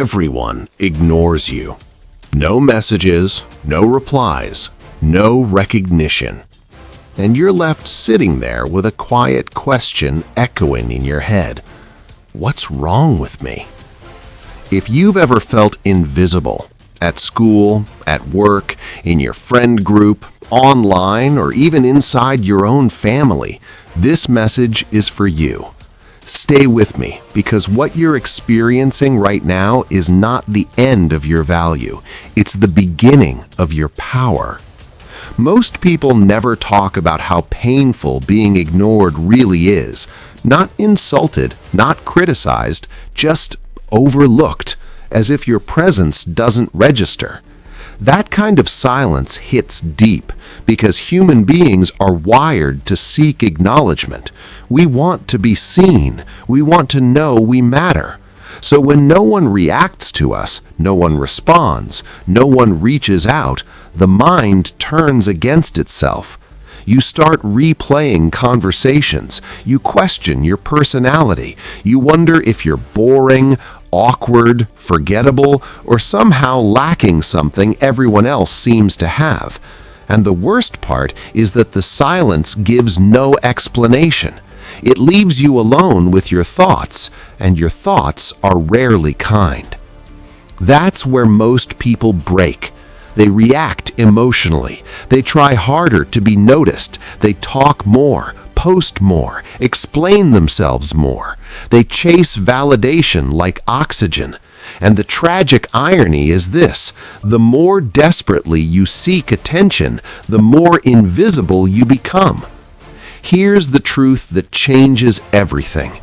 Everyone ignores you. No messages, no replies, no recognition. And you're left sitting there with a quiet question echoing in your head. What's wrong with me? If you've ever felt invisible, at school, at work, in your friend group, online, or even inside your own family, this message is for you. Stay with me, because what you're experiencing right now is not the end of your value. It's the beginning of your power. Most people never talk about how painful being ignored really is. Not insulted, not criticized, just overlooked, as if your presence doesn't register. That kind of silence hits deep because human beings are wired to seek acknowledgement. We want to be seen. We want to know we matter. So when no one reacts to us, no one responds, no one reaches out, the mind turns against itself. You start replaying conversations. You question your personality. You wonder if you're boring, awkward, forgettable, or somehow lacking something everyone else seems to have. And the worst part is that the silence gives no explanation. It leaves you alone with your thoughts, and your thoughts are rarely kind. That's where most people break. They react emotionally. They try harder to be noticed. They talk more, post more, explain themselves more. They chase validation like oxygen. And the tragic irony is this: the more desperately you seek attention, the more invisible you become. Here's the truth that changes everything.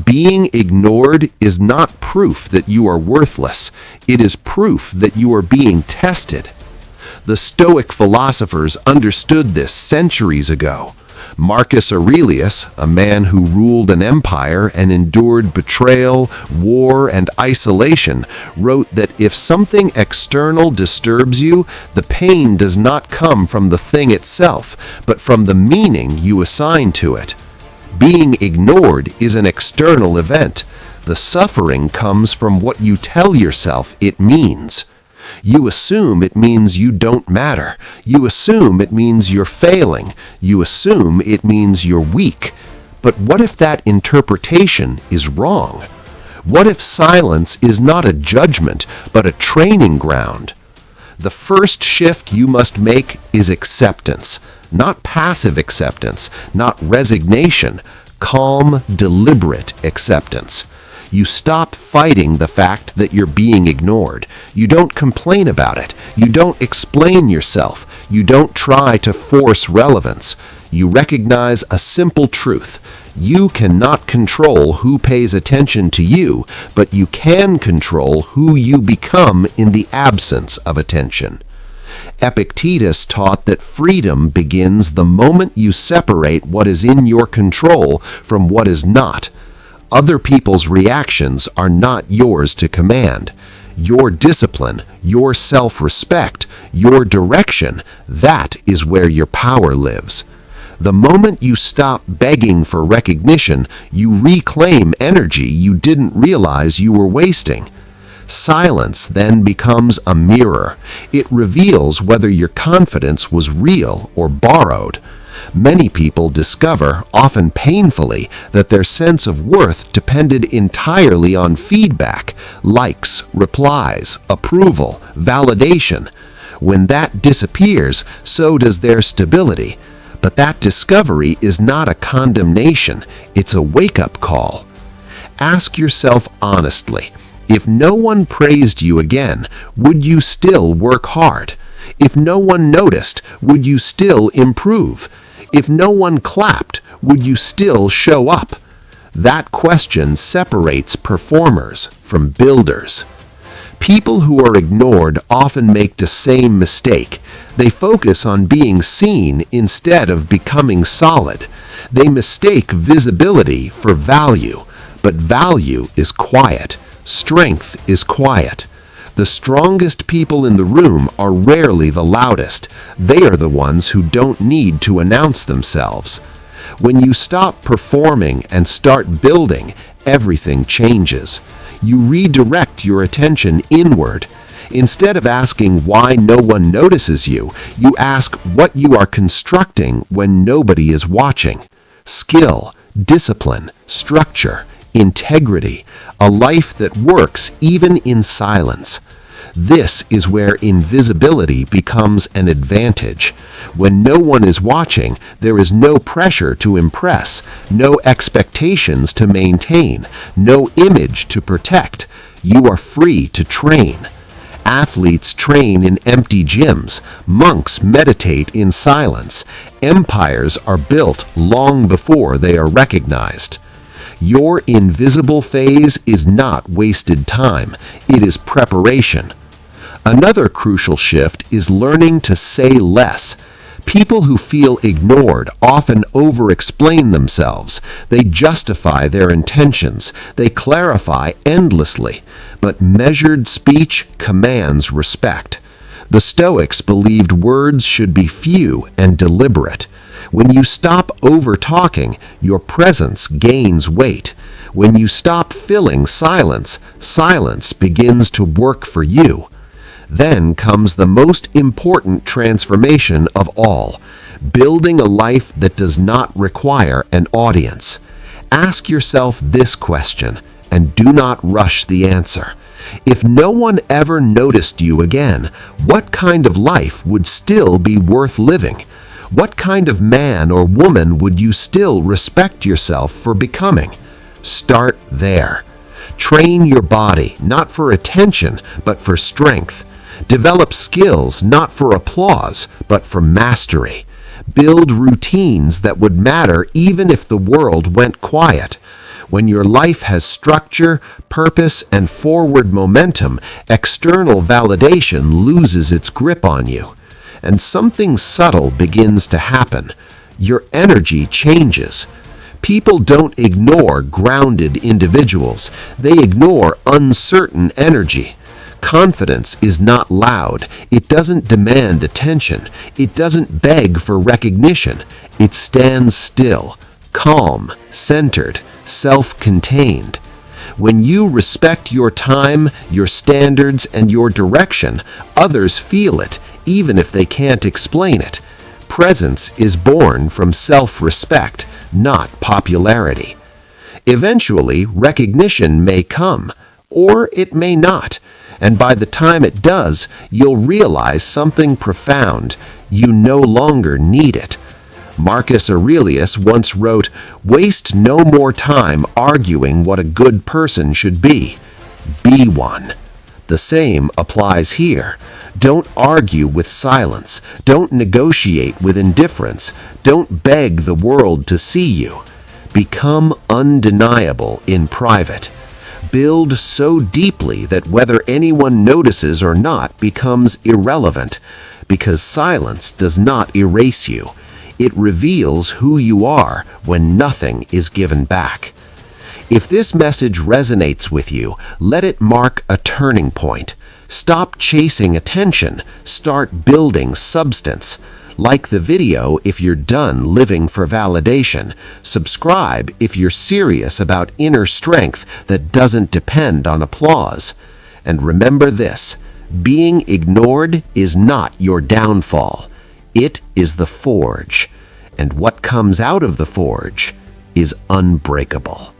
Being ignored is not proof that you are worthless. It is proof that you are being tested. The Stoic philosophers understood this centuries ago. Marcus Aurelius, a man who ruled an empire and endured betrayal, war, and isolation, wrote that if something external disturbs you, the pain does not come from the thing itself, but from the meaning you assign to it. Being ignored is an external event. The suffering comes from what you tell yourself it means. You assume it means you don't matter. You assume it means you're failing. You assume it means you're weak. But what if that interpretation is wrong? What if silence is not a judgment, but a training ground? The first shift you must make is acceptance. Not passive acceptance, not resignation, calm, deliberate acceptance. You stop fighting the fact that you're being ignored. You don't complain about it. You don't explain yourself. You don't try to force relevance. You recognize a simple truth. You cannot control who pays attention to you, but you can control who you become in the absence of attention. Epictetus taught that freedom begins the moment you separate what is in your control from what is not. Other people's reactions are not yours to command. Your discipline, your self-respect, your direction, that is where your power lives. The moment you stop begging for recognition, you reclaim energy you didn't realize you were wasting. Silence then becomes a mirror. It reveals whether your confidence was real or borrowed. Many people discover, often painfully, that their sense of worth depended entirely on feedback, likes, replies, approval, validation. When that disappears, so does their stability. But that discovery is not a condemnation, it's a wake-up call. Ask yourself honestly, if no one praised you again, would you still work hard? If no one noticed, would you still improve? If no one clapped, would you still show up? That question separates performers from builders. People who are ignored often make the same mistake. They focus on being seen instead of becoming solid. They mistake visibility for value, but value is quiet. Strength is quiet. The strongest people in the room are rarely the loudest. They are the ones who don't need to announce themselves. When you stop performing and start building, everything changes. you redirect your attention inward. Instead of asking why no one notices you, you ask what you are constructing when nobody is watching. Skill, discipline, structure, integrity, a life that works even in silence. This is where invisibility becomes an advantage. When no one is watching, there is no pressure to impress, no expectations to maintain, no image to protect. You are free to train. Athletes train in empty gyms. Monks meditate in silence. Empires are built long before they are recognized. Your invisible phase is not wasted time. It is preparation. Another crucial shift is learning to say less. People who feel ignored often over-explain themselves. They justify their intentions. They clarify endlessly. But measured speech commands respect. The Stoics believed words should be few and deliberate. When you stop over-talking, your presence gains weight. When you stop filling silence, silence begins to work for you. Then comes the most important transformation of all, building a life that does not require an audience. Ask yourself this question, and do not rush the answer. If no one ever noticed you again, what kind of life would still be worth living? What kind of man or woman would you still respect yourself for becoming? Start there. Train your body, not for attention, but for strength. Develop skills not for applause, but for mastery. Build routines that would matter even if the world went quiet. When your life has structure, purpose, and forward momentum, external validation loses its grip on you. And something subtle begins to happen. Your energy changes. People don't ignore grounded individuals. They ignore uncertain energy. Confidence is not loud. It doesn't demand attention. It doesn't beg for recognition. It stands still, calm, centered, self-contained. When you respect your time, your standards, and your direction, others feel it, even if they can't explain it. Presence is born from self-respect, not popularity. Eventually, recognition may come, or it may not. And by the time it does, you'll realize something profound. You no longer need it. Marcus Aurelius once wrote, "Waste no more time arguing what a good person should be. Be one." The same applies here. Don't argue with silence. Don't negotiate with indifference. Don't beg the world to see you. Become undeniable in private. Build so deeply that whether anyone notices or not becomes irrelevant, because silence does not erase you. It reveals who you are when nothing is given back. If this message resonates with you, let it mark a turning point. Stop chasing attention. Start building substance. Like the video if you're done living for validation. Subscribe if you're serious about inner strength that doesn't depend on applause. And remember this, being ignored is not your downfall. It is the forge. And what comes out of the forge is unbreakable.